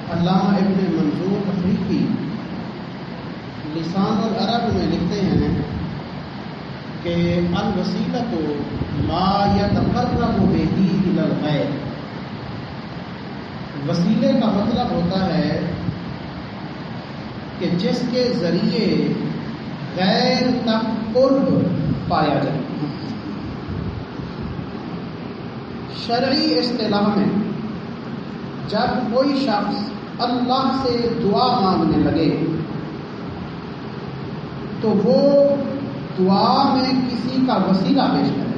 علامہ ابن منظور افریقی لسان العرب میں لکھتے ہیں کہ الوسیلۃ ما یتقرب بہ الی الغیر، وسیلے کا مطلب ہوتا ہے کہ جس کے ذریعے غیر تک قرب پایا جائے۔ شرعی اصطلاح میں جب کوئی شخص اللہ سے دعا مانگنے لگے تو وہ دعا میں کسی کا وسیلہ پیش کرے،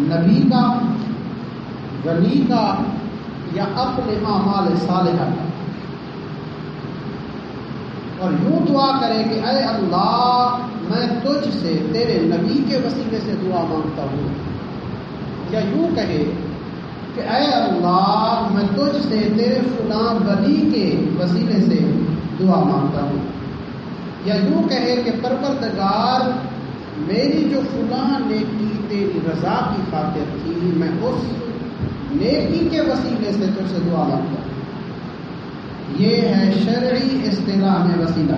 نبی کا، ولی کا یا اپنے اعمال صالحہ کا، اور یوں دعا کرے کہ اے اللہ میں تجھ سے تیرے نبی کے وسیلے سے دعا مانگتا ہوں، یا یوں کہے کہ اے اللہ میں تجھ سے تیرے فلاں ولی کے وسیلے سے دعا مانگتا ہوں، یا یوں کہے کہ پروردگار میری جو فلاں نیکی تیری رضا کی خاطر تھی میں اس نیکی کے وسیلے سے تجھ سے دعا مانگتا ہوں۔ یہ ہے شرعی اصطلاح میں وسیلہ۔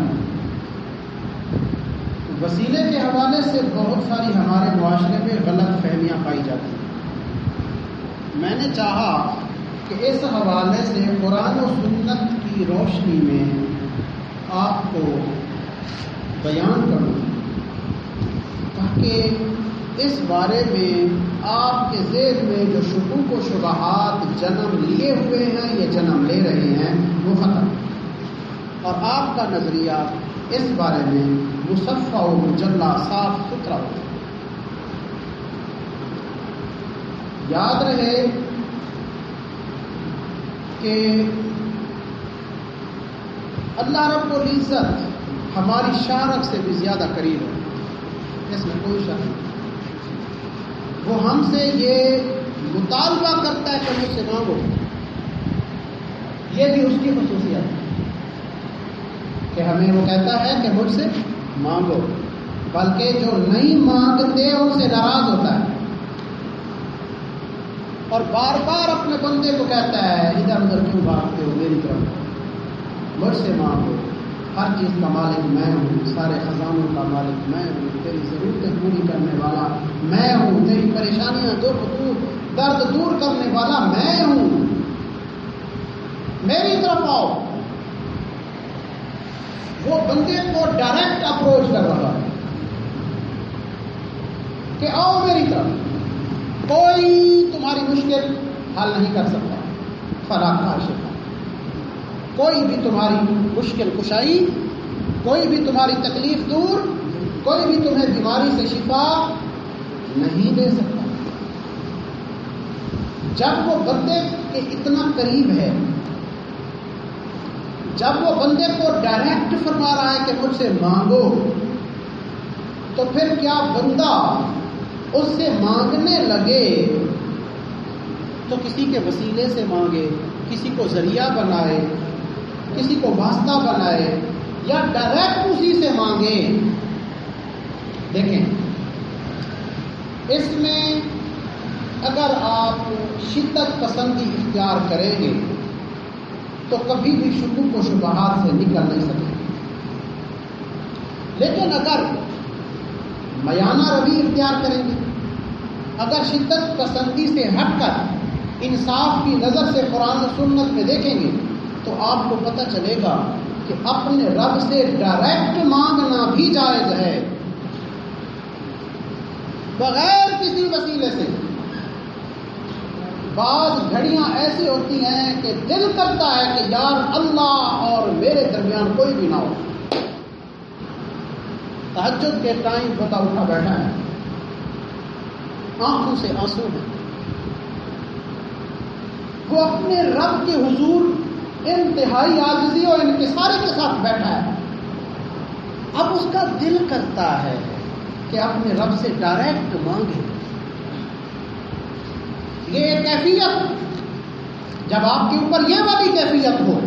وسیلے کے حوالے سے بہت ساری ہمارے معاشرے میں غلط فہمیاں پائی جاتی ہیں۔ میں نے چاہا کہ اس حوالے سے قرآن و سنت کی روشنی میں آپ کو بیان کروں تاکہ اس بارے میں آپ کے ذہن میں جو شکوک و شبہات جنم لیے ہوئے ہیں یا جنم لے رہے ہیں وہ ختم، اور آپ کا نظریہ اس بارے میں مصفح و مجلہ صاف ستھرا ہو۔ یاد رہے کہ اللہ رب العزت ہماری شارک سے بھی زیادہ قریب ہے، اس میں کوئی شک نہیں۔ وہ ہم سے یہ مطالبہ کرتا ہے کہ مجھ سے مانگو، یہ بھی اس کی خصوصیت ہے کہ ہمیں وہ کہتا ہے کہ مجھ سے مانگو، بلکہ جو نہیں مانگتے ان سے ناراض ہوتا ہے اور بار بار اپنے بندے کو کہتا ہے ادھر ادھر کیوں بھاگتے ہو، میری طرف مجھ سے مانگو، ہر چیز کا مالک میں ہوں، سارے خزانوں کا مالک میں ہوں، تیری ضرورتیں پوری کرنے والا میں ہوں، تیری پریشانیاں درد دور کرنے والا میں ہوں، میری طرف آؤ۔ وہ بندے کو ڈائریکٹ اپروچ کر رہا ہے کہ آؤ میری طرف، کوئی تمہاری مشکل حل نہیں کر سکتا، فلاں شفا، کوئی بھی تمہاری مشکل کشائی، کوئی بھی تمہاری تکلیف دور، کوئی بھی تمہیں بیماری سے شفا نہیں دے سکتا۔ جب وہ بندے کے اتنا قریب ہے، جب وہ بندے کو ڈائریکٹ فرما رہا ہے کہ مجھ سے مانگو، تو پھر کیا بندہ اس سے مانگنے لگے تو کسی کے وسیلے سے مانگے، کسی کو ذریعہ بنائے، کسی کو واسطہ بنائے، یا ڈائریکٹ اسی سے مانگے؟ دیکھیں، اس میں اگر آپ شدت پسندی اختیار کریں گے تو کبھی بھی شکوک و شبہات سے نکل نہیں سکیں گے، لیکن اگر میانہ روی اختیار کریں گے، اگر شدت پسندی سے ہٹ کر انصاف کی نظر سے قرآن و سنت میں دیکھیں گے تو آپ کو پتہ چلے گا کہ اپنے رب سے ڈائریکٹ مانگنا بھی جائز ہے، بغیر کسی وسیلے سے۔ بعض گھڑیاں ایسی ہوتی ہیں کہ دل کرتا ہے کہ یار اللہ اور میرے درمیان کوئی بھی نہ ہو، تہجد کے ٹائم بتا اٹھا بیٹھا ہے، آنکھوں سے آنسو ہیں، وہ اپنے رب کے حضور انتہائی عاجزی اور انکساری کے ساتھ بیٹھا ہے، اب اس کا دل کرتا ہے کہ اپنے رب سے ڈائریکٹ مانگے۔ یہ ایک کیفیت، جب آپ کے اوپر یہ والی کیفیت ہو،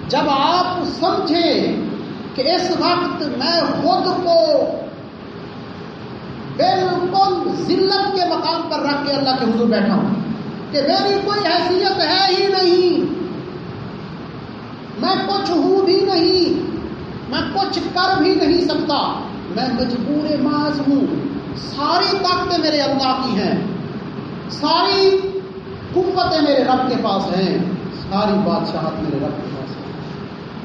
جب آپ سمجھیں کہ اس وقت میں خود کو بالکل ذلت کے مقام پر رکھ کے اللہ کے حضور بیٹھا ہوں کہ میری کوئی حیثیت ہے ہی نہیں، کر بھی نہیں سکتا، میں مجبور محض ہوں، ساری طاقتیں میرے اللہ کی ہیں، ساری قوتیں میرے رب کے پاس ہیں، ساری بادشاہت میرے رب کے پاس ہے۔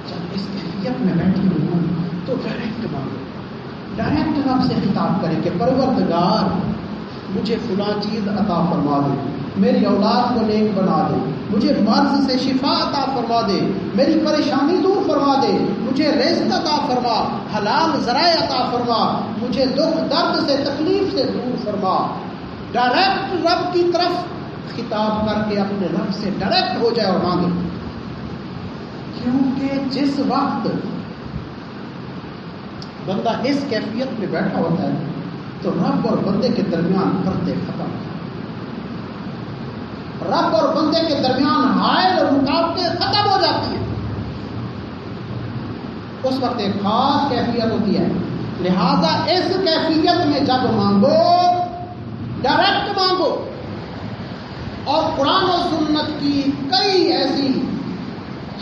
جب اس کیفیت میں بیٹھی ہوں تو ڈائریکٹ مانگو، ڈائریکٹ رب سے خطاب کریں کہ پروردگار مجھے فلاں چیز عطا فرما دے، میری اولاد کو نیک بنا دے، مجھے مرض سے شفا عطا فرما دے، میری پریشانی دور فرما دے، مجھے رزق عطا فرما، حلال ذرائع عطا فرما، مجھے دکھ درد سے تکلیف سے دور فرما۔ ڈائریکٹ رب کی طرف خطاب کر کے اپنے رب سے ڈائریکٹ ہو جائے اور مانگے، کیونکہ جس وقت بندہ اس کیفیت میں بیٹھا ہوتا ہے تو رب اور بندے کے درمیان پردے ختم، رب اور بندے کے درمیان حائل اور رکاوٹیں ختم ہو جاتی ہیں۔ اس وقت ایک خاص کیفیت ہوتی ہے، لہذا اس کیفیت میں جب مانگو ڈائریکٹ مانگو۔ اور قرآن و سنت کی کئی ایسی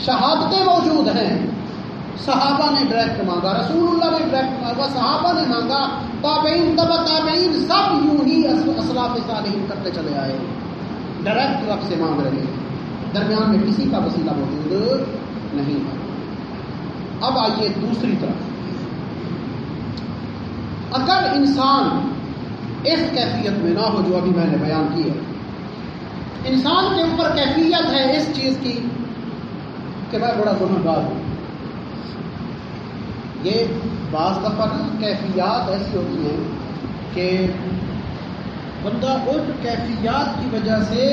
شہادتیں موجود ہیں، صحابہ نے ڈائریکٹ مانگا، رسول اللہ نے ڈائریکٹ مانگا، صحابہ نے مانگا، تابعین تبع تابعین سب یوں ہی اسلاف صالحین کرتے چلے آئے، ڈائریکٹ رب سے مانگ رہے ہیں، درمیان میں کسی کا وسیلہ موجود نہیں ہے۔ اب آئیے دوسری طرف، اگر انسان اس کیفیت میں نہ ہو جو ابھی میں نے بیان کی ہے، انسان کے اوپر کیفیت ہے اس چیز کی کہ میں بڑا گنہگار ہوں، یہ بعض دفعہ کیفیات ایسی ہوتی ہیں کہ بندہ ان کیفیات کی وجہ سے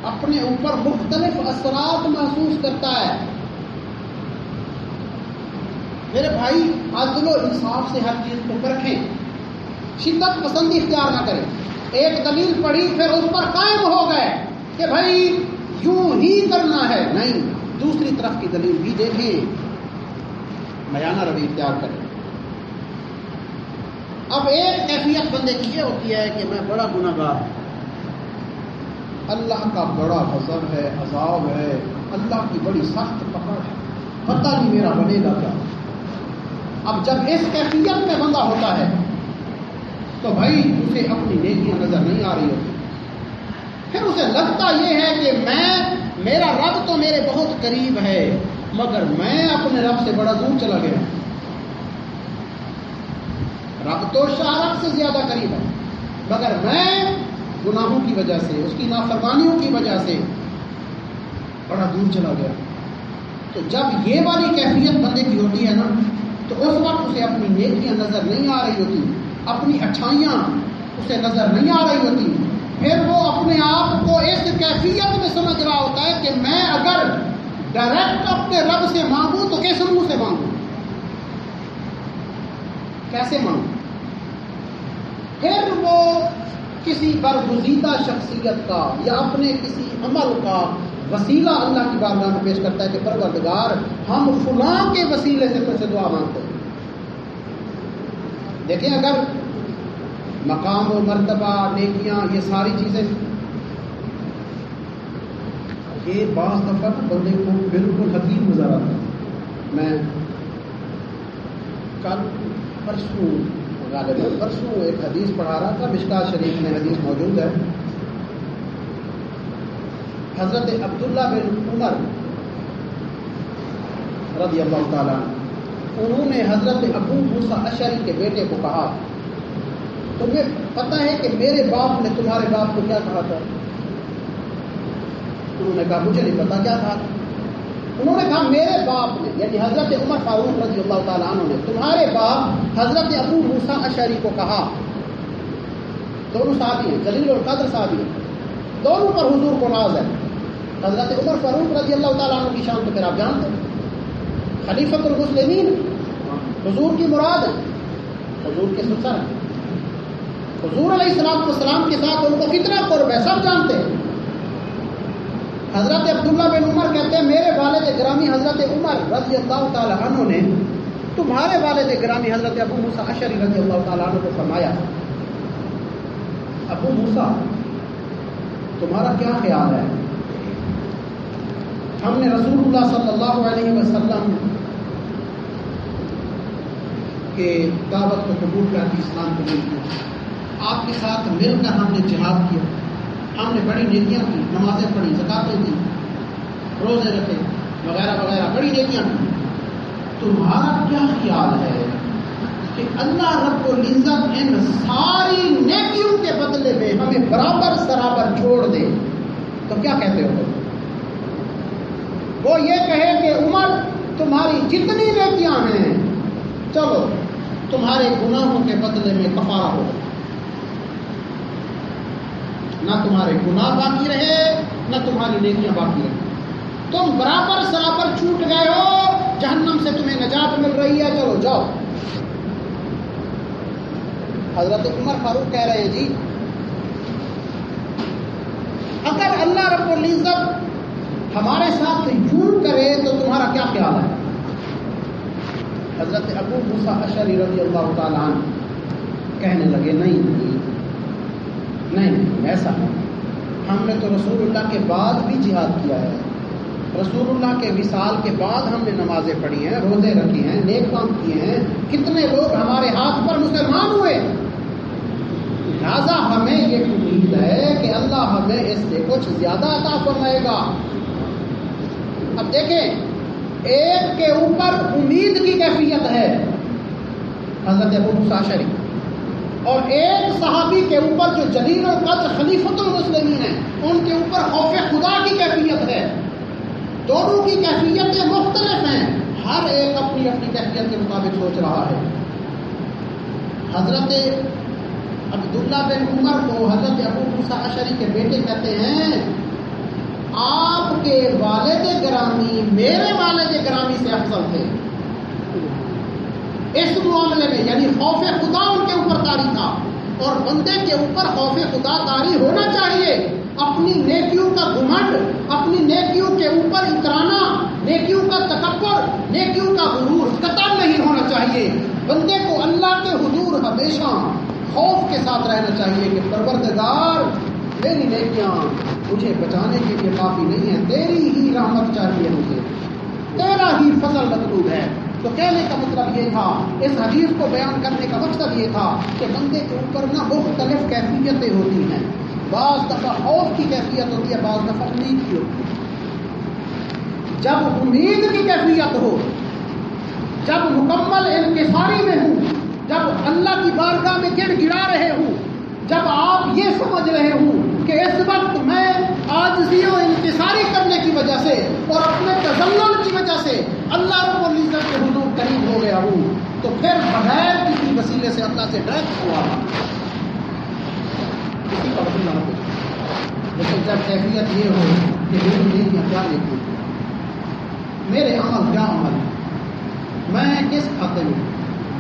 اپنے اوپر مختلف اثرات محسوس کرتا ہے۔ میرے بھائی عدل و انصاف سے ہر چیز کو پرکھیں، شدت پسندی اختیار نہ کریں۔ ایک دلیل پڑھی پھر اس پر قائم ہو گئے کہ بھائی یوں ہی کرنا ہے، نہیں، دوسری طرف کی دلیل بھی دیکھیں، میانہ روی اختیار کریں۔ اب ایک کیفیت بندے کی یہ ہوتی ہے کہ میں بڑا گنہگار ہوں، اللہ کا بڑا غضب ہے، عذاب ہے، اللہ کی بڑی سخت پکڑ ہے، پتہ نہیں میرا بنے گا کیا۔ اب جب اس کیفیت میں بندہ ہوتا ہے تو بھائی اسے اپنی نیکیاں نظر نہیں آ رہی ہوتی، پھر اسے لگتا یہ ہے کہ میرا رب تو میرے بہت قریب ہے مگر میں اپنے رب سے بڑا دور چلا گیا۔ رب تو شارب سے زیادہ قریب ہے مگر میں گناہوں کی وجہ سے، اس کی نافرمانیوں کی وجہ سے بڑا دور چلا گیا۔ تو جب یہ والی کیفیت بندے کی ہوتی ہے نا تو اس وقت اسے اپنی نیکیاں نظر نہیں آ رہی ہوتی، اپنی اچھائیاں اسے نظر نہیں آ رہی ہوتی، پھر وہ اپنے آپ کو اس کیفیت میں سمجھ رہا ہوتا ہے کہ میں اگر ڈائریکٹ اپنے رب سے مانگوں تو کس منہ سے مانگوں، کیسے مانگوں؟ پھر وہ کسی برگزیدہ شخصیت کا یا اپنے کسی عمل کا وسیلہ اللہ کی بارگاہ میں پیش کرتا ہے کہ پروردگار ہم فلاں کے وسیلے سے تجھ سے دعا مانگتے ہیں۔ دیکھیں اگر مقام و مرتبہ، نیکیاں، یہ ساری چیزیں یہ بعض دفعہ بندے کو بالکل حقیق نظر آتا ہے۔ میں پرسوں ایک حدیث پڑھا رہا تھا، مشکاۃ شریف میں حدیث موجود ہے، حضرت عبداللہ بن عمر رضی اللہ تعالیٰ انہوں نے حضرت ابو موسیٰ اشعری کے بیٹے کو کہا، تمہیں پتہ ہے کہ میرے باپ نے تمہارے باپ کو کیا کہا تھا؟ انہوں نے کہا مجھے نہیں پتا کیا تھا۔ انہوں نے کہا میرے باپ نے، یعنی حضرت عمر فاروق رضی اللہ تعالیٰ عنہ نے تمہارے باپ حضرت ابو موسیٰ اشعری کو کہا، دونوں صحابی ہیں، جلیل اور قدر صحابی ہیں، دونوں پر حضور کو ناز ہے۔ حضرت عمر فاروق رضی اللہ تعالیٰ عنہ کی شان تو پھر آپ جانتے ہیں، خلیفۃ المسلمین، حضور کی مراد ہے، حضور کے سسر ہیں، حضور علیہ السلام کے ساتھ ان کو کتنا قرب ہے سب جانتے ہیں۔ حضرت عبداللہ بن عمر کہتے ہیں میرے والد گرامی حضرت عمر رضی اللہ تعالیٰ عنہ نے تمہارے والد گرامی حضرت ابو موسیٰ اشعری رضی اللہ تعالیٰ عنہ کو فرمایا، ابو موسیٰ تمہارا کیا خیال ہے، ہم نے رسول اللہ صلی اللہ علیہ وسلم کہ دعوت کو قبول کر کے اسلام قبول کیا، آپ کے ساتھ مل کر ہم نے جہاد کیا، ہم نے بڑی نیکیاں کی، نمازیں پڑھی، زکاتیں دی، روزے رکھے وغیرہ وغیرہ، بڑی نیکیاں کی. تمہارا کیا خیال ہے کہ اللہ رب العزت ان ساری نیکیوں کے بدلے میں ہمیں برابر سرابر چھوڑ دے تو کیا کہتے ہو؟ وہ یہ کہے کہ عمر تمہاری جتنی نیکیاں ہیں چلو تمہارے گناہوں کے بدلے میں کفارہ ہو، نہ تمہارے گناہ باقی رہے نہ تمہاری نیکیاں باقی رہے، تم برابر سرابر چھوٹ گئے ہو، جہنم سے تمہیں نجات مل رہی ہے، چلو جاؤ. حضرت عمر فاروق کہہ رہے ہیں جی اگر اللہ رب العزت ہمارے ساتھ یوں کرے تو تمہارا کیا خیال ہے؟ حضرت ابو موسیٰ اشعری رضی اللہ تعالیٰ عنہ کہنے لگے نہیں ایسا نہیں، ہم نے تو رسول اللہ کے بعد بھی جہاد کیا ہے، رسول اللہ کے وصال کے بعد ہم نے نمازیں پڑھی ہیں، روزے رکھے ہیں، نیک کام کیے ہیں، کتنے لوگ ہمارے ہاتھ پر مسلمان ہوئے، لہذا ہمیں یہ امید ہے کہ اللہ ہمیں اس سے کچھ زیادہ عطا فرمائے گا. اب دیکھیں ایک کے اوپر امید کی کیفیت ہے حضرت ابو موسیٰ اشعری، اور ایک صحابی کے اوپر جو جلیل القدر خلیفۃ المسلمین ہیں ان کے اوپر خوف خدا کی کیفیت ہے. دونوں کی کیفیتیں مختلف ہیں، ہر ایک اپنی اپنی کیفیت کے مطابق سوچ رہا ہے. حضرت عبداللہ بن عمر کو حضرت ابو موسیٰ اشعری کے بیٹے کہتے ہیں آپ کے والد گرامی میرے والد گرامی سے افضل تھے اس معاملے میں، یعنی خوف خدا ان کے اوپر طاری تھا، اور بندے کے اوپر خوف خدا طاری ہونا چاہیے. اپنی نیکیوں کا گھمنڈ، اپنی نیکیوں کے اوپر اترانا، نیکیوں کا تکبر، نیکیوں کا غرور قطعاً نہیں ہونا چاہیے. بندے کو اللہ کے حضور ہمیشہ خوف کے ساتھ رہنا چاہیے کہ پروردگار میری نیکیاں مجھے بچانے کے لیے کافی نہیں ہے، تیری ہی رحمت چاہیے، مجھے تیرا ہی فضل مطلوب ہے. تو کہنے کا مطلب یہ تھا، اس حدیث کو بیان کرنے کا مقصد یہ تھا کہ بندے کے اوپر نہ مختلف کیفیتیں ہوتی ہیں، بعض دفعہ خوف کی کیفیت ہوتی ہے، بعض دفعہ امید کی ہوتی ہے. جب امید کی کیفیت ہو، جب مکمل انکساری میں ہوں، جب اللہ کی بارگاہ میں گڑ گڑا رہے ہوں، جب آپ یہ سمجھ رہے ہوں کہ اس وقت میں عاجزی و انکساری کرنے کی وجہ سے اور اپنے تذلل کی وجہ سے اللہ رب العزت کے حضور قریب ہو گیا ہوں، تو پھر بغیر کسی وسیلے سے اللہ سے ڈائریکٹ ہوا کسی کا وسیلہ نہ ہو. لیکن جب کیفیت یہ ہو کہ میری نیکیاں کیا نیکی، میرے عمل کیا عمل، میں کس کھاتے میں،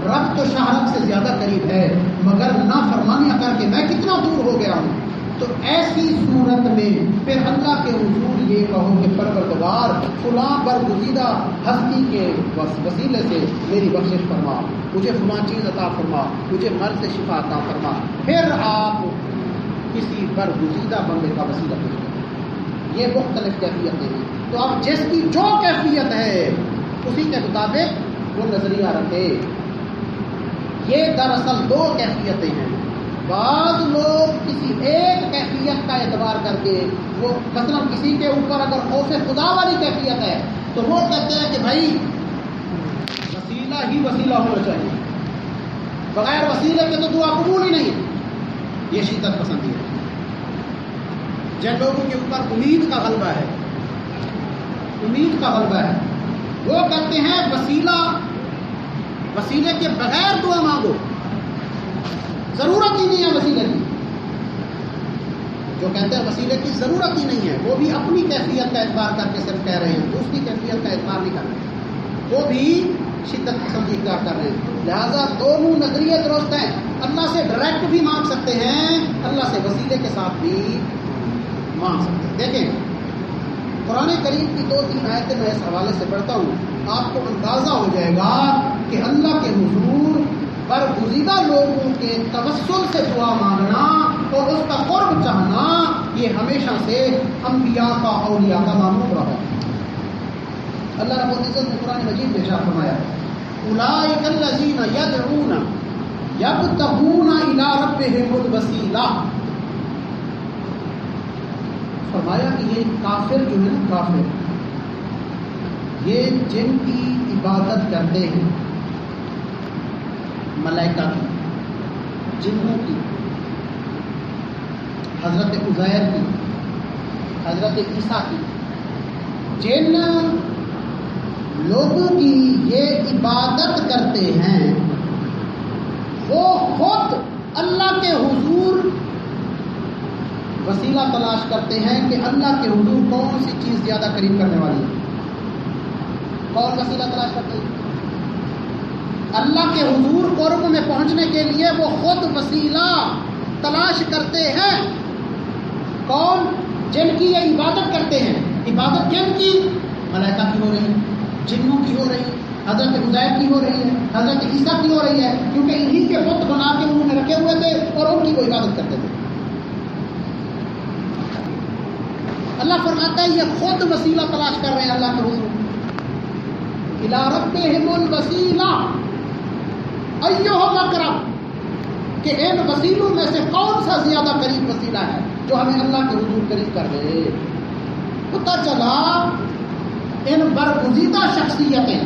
رب تو شہرت سے زیادہ قریب ہے مگر نافرمانیاں کر کے میں کتنا دور ہو گیا ہوں. تو ایسی صورت میں پھر اللہ کے حضور یہ کہو کہ پروردگار فلاں برگزیدہ ہستی کے وسیلے سے میری بخشش فرما، مجھے فلاں چیز عطا فرما، مجھے مرض سے شفا عطا فرما. پھر آپ کسی برگزیدہ بندے کا وسیلہ کریں. یہ مختلف کیفیتیں ہیں. تو اب جس کی جو کیفیت ہے اسی کے مطابق وہ نظریہ رکھے. یہ دراصل دو کیفیتیں ہیں. بعض لوگ کسی ایک کیفیت کا اعتبار کر کے وہ مثلا کسی کے اوپر اگر خوف خدا والی کیفیت ہے تو وہ کہتے ہیں کہ بھائی وسیلہ ہی وسیلہ ہونا چاہیے، بغیر وسیلے کے تو دعا قبول ہی نہیں. یہ شدت پسندی ہے. جن لوگوں کے اوپر امید کا غلبہ ہے، امید کا غلبہ ہے، وہ کہتے ہیں وسیلے کے بغیر دعا مانگو، ضرورت ہی نہیں ہے وسیلے کی. جو کہتے ہیں وسیلے کی ضرورت ہی نہیں ہے وہ بھی اپنی کیفیت کا اعتبار کر کے صرف کہہ رہے ہیں، دوسری کیفیت کا اعتبار نہیں کر رہے، وہ بھی شدت پسندی اختیار کر رہے ہیں. لہذا دونوں نظریے درست ہیں. اللہ سے ڈائریکٹ بھی مانگ سکتے ہیں، اللہ سے وسیلے کے ساتھ بھی مانگ سکتے ہیں. دیکھیں قرآن کریم کی 2-3 آیتیں میں اس حوالے سے پڑھتا ہوں، آپ کو اندازہ ہو جائے گا کہ اللہ کے حضور برگزیدہ لوگوں کے توسل سے دعا مانگنا اور اس کا قرب چاہنا یہ ہمیشہ سے انبیاء کا، اولیاء کا معمول رہا. اللہ رب العزت نے قرآن مجید میں ارشاد فرمایا اولئک الذین یدعون یبتغون الی ربہم الوسیلہ. فرمایا کہ یہ کافر جو ہے نا، کافر یہ جن کی عبادت کرتے ہیں، ملائکہ کی، جنوں کی، حضرت عزیر کی، حضرت عیسیٰ کی، جن لوگوں کی یہ عبادت کرتے ہیں وہ خود اللہ کے حضور وسیلہ تلاش کرتے ہیں کہ اللہ کے حضور کون سی چیز زیادہ قریب کرنے والی ہے. کون وسیلہ تلاش کرتے ہیں؟ اللہ کے حضور قرب میں پہنچنے کے لیے وہ خود وسیلہ تلاش کرتے ہیں. کون؟ جن کی یہ عبادت کرتے ہیں. عبادت جن کی؟ ملائکہ کی ہو رہی ہے، جنوں کی ہو رہی ہے، حضرت عزیر کی ہو رہی ہے، حضرت عیسیٰ کی ہو رہی ہے، کیونکہ انہی کے بت بنا کے انہوں نے رکھے ہوئے تھے اور ان کی وہ عبادت کرتے تھے. اللہ فرماتا ہے یہ خود وسیلہ تلاش کر رہے ہیں اللہ کے حضور. الی ربہم الوسیلہ ایہم اقرب، کہ ان وسیلوں میں سے کون سا زیادہ قریب وسیلہ ہے جو ہمیں اللہ کے حضور قریب کر دے. پتہ چلا ان برگزیدہ شخصیتیں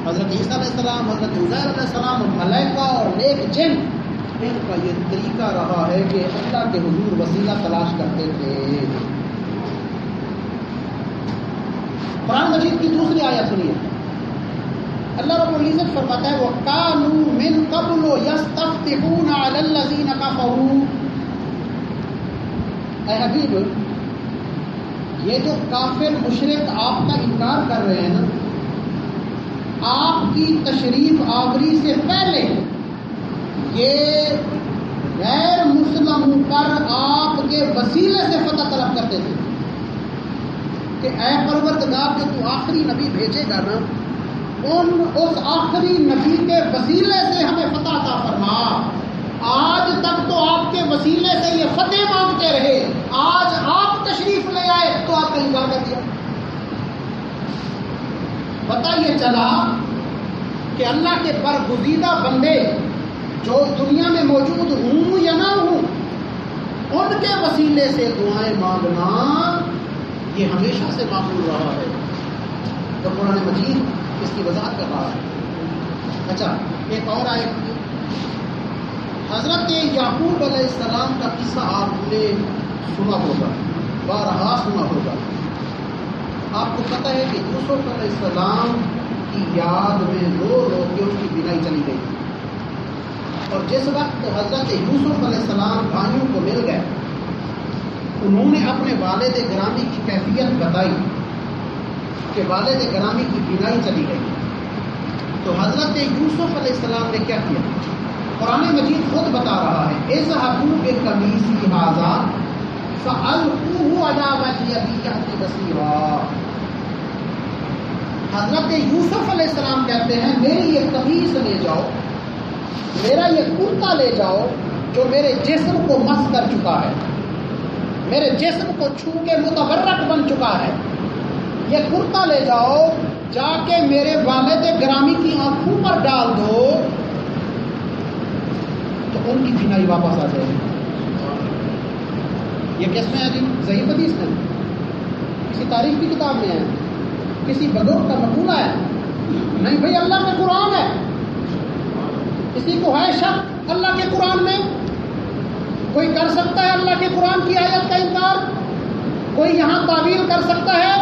حضرت عیسیٰ علیہ السلام، حضرت عزیر علیہ السلام اور ملائکہ اور نیک جن، ان کا یہ طریقہ رہا ہے کہ اللہ کے حضور وسیلہ تلاش کرتے تھے. قرآن مجید کی دوسری آیت سنیے. اللہ رب العزت فرماتا ہے وَكَانُوا مِن قَبْلُ يَسْتَفْتِحُونَ عَلَى الَّذِينَ كَفَرُوا. اے حبیب، یہ جو کافر مشرک آپ کا انکار کر رہے ہیں نا، آپ کی تشریف آوری سے پہلے یہ غیر مسلموں پر آپ کے وسیلے سے فتح طلب کرتے تھے کہ اے پروردگار جو تو آخری نبی بھیجے گا نا، اس آخری نبی کے وسیلے سے ہمیں فتح عطا فرما. آج تک تو آپ کے وسیلے سے یہ فتح مانگتے رہے، آج آپ تشریف لے آئے تو آپ کا انکار کر دیا. پتہ یہ چلا کہ اللہ کے برگزیدہ بندے جو دنیا میں موجود ہوں یا نہ ہوں، ان کے وسیلے سے دعائیں مانگنا یہ ہمیشہ سے معمول رہا ہے. تو قرآن مجید اس کی وضاحت کر رہا ہے. اچھا، ایک اور آیت کی حضرت یعقوب علیہ السلام کا قصہ آپ نے سنا ہوگا، بارہا سنا ہوگا. آپ کو پتہ ہے کہ یوسف علیہ السلام کی یاد میں رو رو کے ان کی بینائی چلی گئی، اور جس وقت حضرت یوسف علیہ السلام بھائیوں کو مل گئے، انہوں نے اپنے والد گرامی کی کیفیت بتائی کہ والد گرامی کی بینائی چلی گئی. تو حضرت یوسف علیہ السلام نے کیا کیا؟ قرآن مجید خود بتا رہا ہے اذهبوا بقمیصی ھذا فألقوه علی وجه ابی یأتی بصیرا. حضرت یوسف علیہ السلام کہتے ہیں میری یہ قمیص لے جاؤ، میرا یہ کرتا لے جاؤ جو میرے جسم کو مس کر چکا ہے، میرے جسم کو چھو کے متبرک بن چکا ہے. یہ کرتا لے جاؤ، جا کے میرے والد گرامی کی آنکھوں پر ڈال دو تو ان کی بینائی واپس آ جائے گی. یہ کس میں ہے جی؟ صحیح حدیث میں، کسی تاریخ کی کتاب میں ہے، کسی بزرگ کا مقولہ ہے؟ نہیں بھائی، اللہ کے قرآن ہے. کسی کو ہے شک اللہ کے قرآن میں؟ کوئی کر سکتا ہے اللہ کے قرآن کی آیت کا انکار؟ کوئی یہاں تعویل کر سکتا ہے؟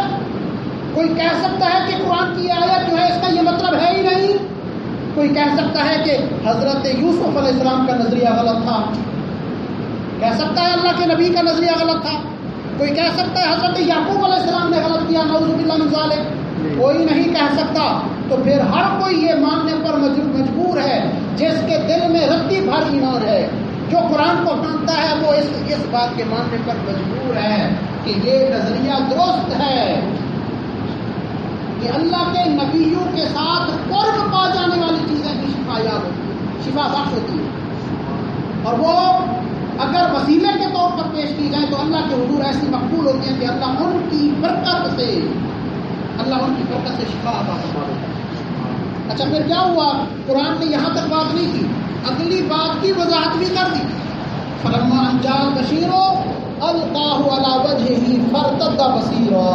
کوئی کہہ سکتا ہے کہ قرآن کی آیت جو ہے اس کا یہ مطلب ہے ہی نہیں؟ کوئی کہہ سکتا ہے کہ حضرت یوسف علیہ السلام کا نظریہ غلط تھا؟ کہہ سکتا ہے اللہ کے نبی کا نظریہ غلط تھا؟ کوئی کہہ سکتا ہے حضرت یعقوب علیہ السلام نے غلط کیا؟ نعوذ باللہ من ذالک. کوئی نہیں کہہ سکتا. تو پھر ہر کوئی یہ ماننے پر مجبور ہے جس کے دل میں رتی بھر ایمان ہے، جو قرآن کو مانتا ہے وہ اس بات کے ماننے پر مجبور ہے کہ یہ نظریہ درست ہے کہ اللہ کے نبیوں کے ساتھ قرب پا جانے والی چیزیں بھی شفا بخش ہوتی ہیں، اور وہ اگر وسیلے کے طور پر پیش کی جائیں تو اللہ کے حضور ایسی مقبول ہوتی ہیں کہ اللہ ان کی برکت سے اللہ ان کی برکت سے شفا عطا فرمائے۔ اچھا پھر کیا ہوا؟ قرآن نے یہاں تک بات نہیں کی، اگلی بات کی وضاحت بھی کر دی۔ فلما ان جاء البشیر القاہ علی وجہہ فارتد بصیرا۔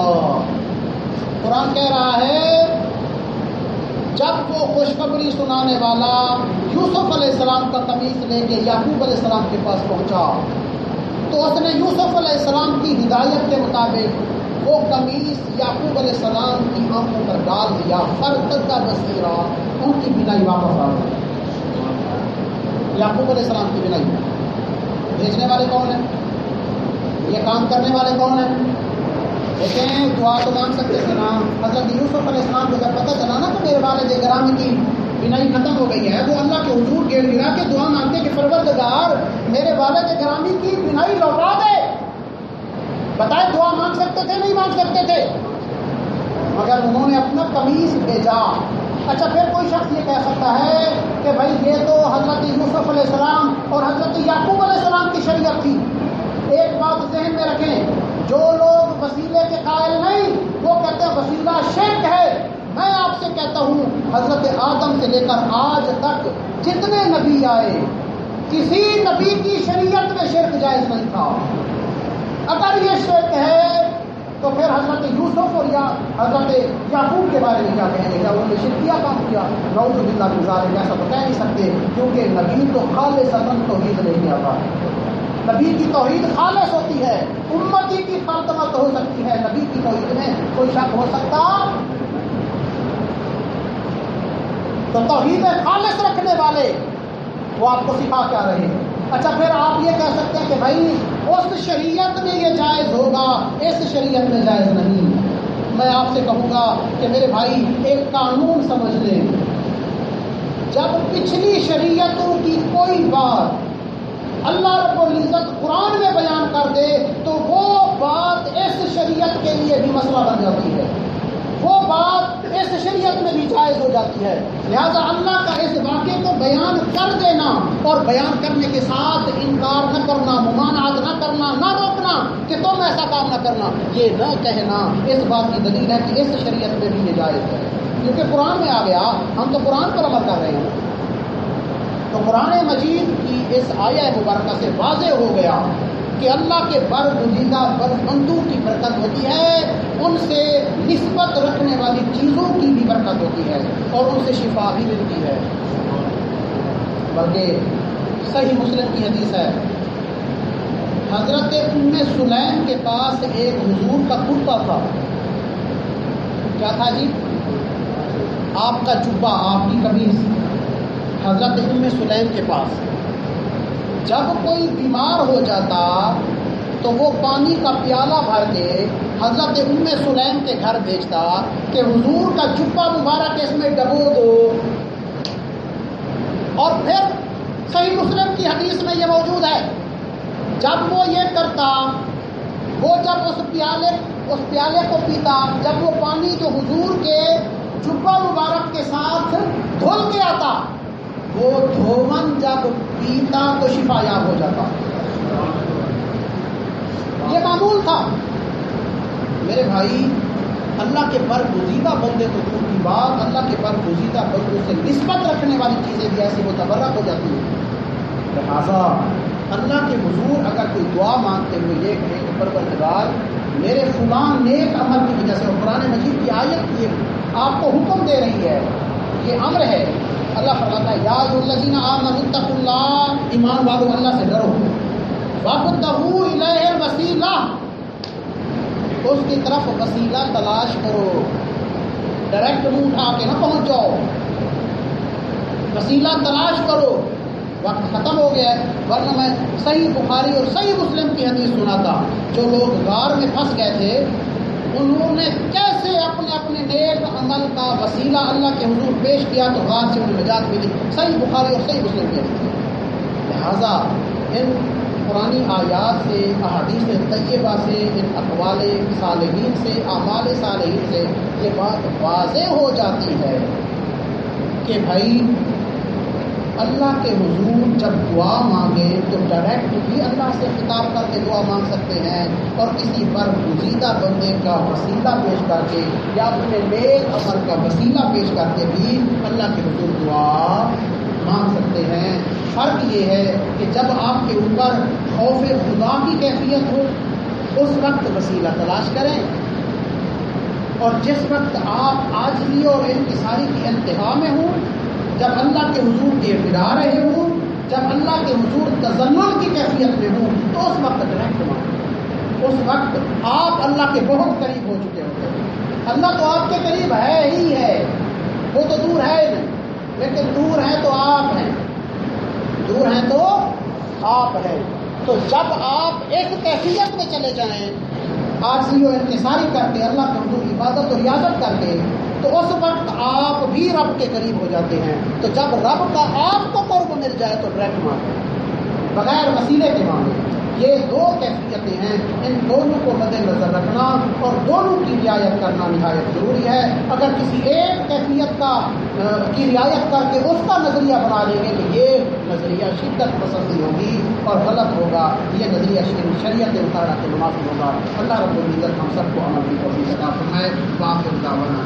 قرآن کہہ رہا ہے جب وہ خوشخبری سنانے والا یوسف علیہ السلام کا قمیص لے کے یعقوب علیہ السلام کے پاس پہنچا تو اس نے یوسف علیہ السلام کی ہدایت کے مطابق وہ قمیص یعقوب علیہ السلام کی آنکھوں پر ڈال دیا، فارتد بصیرا، ان کی بینائی واپس آ گئی۔ یعقوب علیہ السلام کی بینائی، بھیجنے والے کون ہیں؟ یہ کام کرنے والے کون ہیں؟ لیکن دعا تو مانگ سکتے تھے نا۔ حضرت یوسف علیہ السلام کو جب پتہ چلا نا کہ میرے والد گرامی کی بینائی ختم ہو گئی ہے، وہ اللہ کے حضور گڑ گرا کے دعا مانگتے کہ پروردگار میرے والد گرامی کی بینائی لوٹا دے۔ بتائے دعا مانگ سکتے تھے نہیں مانگ سکتے تھے؟ مگر انہوں نے اپنا قمیص بھیجا۔ اچھا پھر کوئی شخص یہ کہہ سکتا ہے کہ بھائی یہ تو حضرت یوسف علیہ السلام اور حضرت یعقوب علیہ السلام کی شریعت تھی۔ ایک بات ذہن میں رکھیں، جو لوگ وسیلے کے قائل نہیں وہ کہتے ہیں وسیلہ شرک ہے۔ میں آپ سے کہتا ہوں حضرت آدم سے لے کر آج تک جتنے نبی آئے کسی نبی کی شریعت میں شرک جائز نہیں تھا۔ اگر یہ شرک ہے تو پھر حضرت یوسف اور یا حضرت یعقوب کے بارے میں کیا کہیں گے؟ کیا انہوں نے شرکیہ کام کیا؟ نعوذ باللہ من ذالک، ایسا تو کہہ نہیں سکتے، کیونکہ نبی تو خالصۃ توحید لے کے آتا ہے۔ نبی کی توحید خالص ہوتی ہے، امتی کی خاتمت ہو سکتی ہے، نبی کی توحید میں کوئی شک ہو سکتا؟ تو توحید خالص رکھنے والے وہ آپ کو سکھا کیا رہے ہیں؟ اچھا پھر آپ یہ کہہ سکتے ہیں کہ بھائی اس شریعت میں یہ جائز ہوگا، اس شریعت میں جائز نہیں۔ میں آپ سے کہوں گا کہ میرے بھائی ایک قانون سمجھ لیں، جب پچھلی شریعتوں کی کوئی بات اللہ رب العزت قرآن میں بیان کر دے تو وہ بات اس شریعت کے لیے بھی مسئلہ بن جاتی ہے، وہ بات اس شریعت میں بھی جائز ہو جاتی ہے۔ لہذا اللہ کا اس واقعے کو بیان کر دینا اور بیان کرنے کے ساتھ انکار نہ کرنا، ممانعت نہ کرنا، نہ روکنا کہ تم ایسا کام نہ کرنا، یہ نہ کہنا اس بات کی دلیل ہے کہ اس شریعت میں بھی یہ جائز ہے، کیونکہ قرآن میں آ گیا، ہم تو قرآن پر عمل کر رہے ہیں۔ تو قرآن مجید کی اس آیہ مبارکہ سے واضح ہو گیا کہ اللہ کے برگزیدہ بندوں کی برکت ہوتی ہے، ان سے نسبت رکھنے والی چیزوں کی بھی برکت ہوتی ہے اور ان سے شفا بھی ملتی ہے۔ بلکہ صحیح مسلم کی حدیث ہے، حضرت ام سلیم کے پاس ایک حضور کا کرتا تھا۔ کیا تھا جی؟ آپ کا جبہ، آپ کی قمیض، حضرت ام سلیم کے پاس۔ جب کوئی بیمار ہو جاتا تو وہ پانی کا پیالہ بھر کے حضرت ام سلیم کے گھر بھیجتا کہ حضور کا جبہ مبارک اس میں ڈبو دو، اور پھر صحیح مسلم کی حدیث میں یہ موجود ہے، جب وہ یہ کرتا، وہ جب اس پیالے کو پیتا، جب وہ پانی جو حضور کے جبہ مبارک کے ساتھ دھل کے آتا، وہ دھومن جب پیتا تو شفا یاب ہو جاتا۔ یہ معمول تھا۔ میرے بھائی اللہ کے برگزیدہ بندے کو دور کی بات، اللہ کے برگزیدہ بندوں سے نسبت رکھنے والی چیزیں بھی ایسی متبرک ہو جاتی ہیں۔ لہٰذا اللہ کے حضور اگر کوئی دعا مانگتے ہوئے یہ کہے کہ پروردگار میرے فلان نیک عمل کی وجہ سے، اور قرآن مجید کی آیت یہ آپ کو حکم دے رہی ہے، یہ امر ہے، اللہ فرماتا ہے یا ایھا الذین آمنوا اتقوا اللہ، ایمان والو اللہ سے ڈرو، وابتغوا الیہ الوسیلہ، اس کی طرف وسیلہ تلاش کرو، ڈائریکٹ منہ اٹھا کے نہ پہنچ جاؤ، وسیلہ تلاش کرو۔ وقت ختم ہو گیا ہے، ورنہ میں صحیح بخاری اور صحیح مسلم کی حدیث سناتا، جو لوگ غار میں پھنس گئے تھے انہوں نے کیسے اپنے اپنے نیک عمل کا وسیلہ اللہ کے حضور پیش کیا تو غار سے انہیں نجات ملی، صحیح بخاری اور صحیح مسلم کی حدیث۔ لہٰذا ان قرآنی آیات سے، احادیث طیبہ سے، ان اقوال صالحین سے، اعمال صالحین سے یہ بات واضح ہو جاتی ہے کہ بھائی اللہ کے حضور جب دعا مانگیں تو ڈائریکٹ بھی اللہ سے خطاب کر کے دعا مانگ سکتے ہیں، اور کسی پر گزیدہ بندے کا وسیلہ پیش کر کے یا اپنے نیک عمل کا وسیلہ پیش کر کے بھی اللہ کے حضور دعا مانگ سکتے ہیں۔ فرق یہ ہے کہ جب آپ کے اوپر خوف خدا کی کیفیت ہو اس وقت وسیلہ تلاش کریں، اور جس وقت آپ عاجزی اور انکساری کی انتہا میں ہوں، جب اللہ کے حضور کے گرا رہے ہوں، جب اللہ کے حضور تذلل کی کیفیت میں ہوں، تو اس وقت ڈائریکٹ مانگیں۔ اس وقت آپ اللہ کے بہت قریب ہو چکے ہوتے ہیں۔ اللہ تو آپ کے قریب ہے ہی ہے، وہ تو دور ہے نہیں، لیکن دور ہے تو آپ ہیں، دور ہیں تو آپ ہیں۔ تو جب آپ ایک کیفیت میں چلے جائیں عاجزی و انکساری کر کے، اللہ کے حضور عبادت و ریاضت کر کے، تو اس وقت آپ بھی رب کے قریب ہو جاتے ہیں۔ تو جب رب کا آپ کو قرب مل جائے تو ڈائریکٹ مانگیں، بغیر وسیلے کے مانگیں۔ یہ دو کیفیتیں ہیں، ان دونوں کو مد نظر رکھنا اور دونوں کی رعایت کرنا نہایت ضروری ہے۔ اگر کسی ایک کیفیت کی رعایت کر کے اس کا نظریہ بنا لیں گے تو یہ نظریہ شدت پسندی ہوگی اور غلط ہوگا، یہ نظریہ شریعت مطالعہ کے منافی ہوگا۔ اللہ رب العزت ہم سب کو عمل کی توفیق عطا فرمائے۔ باقی دعوانا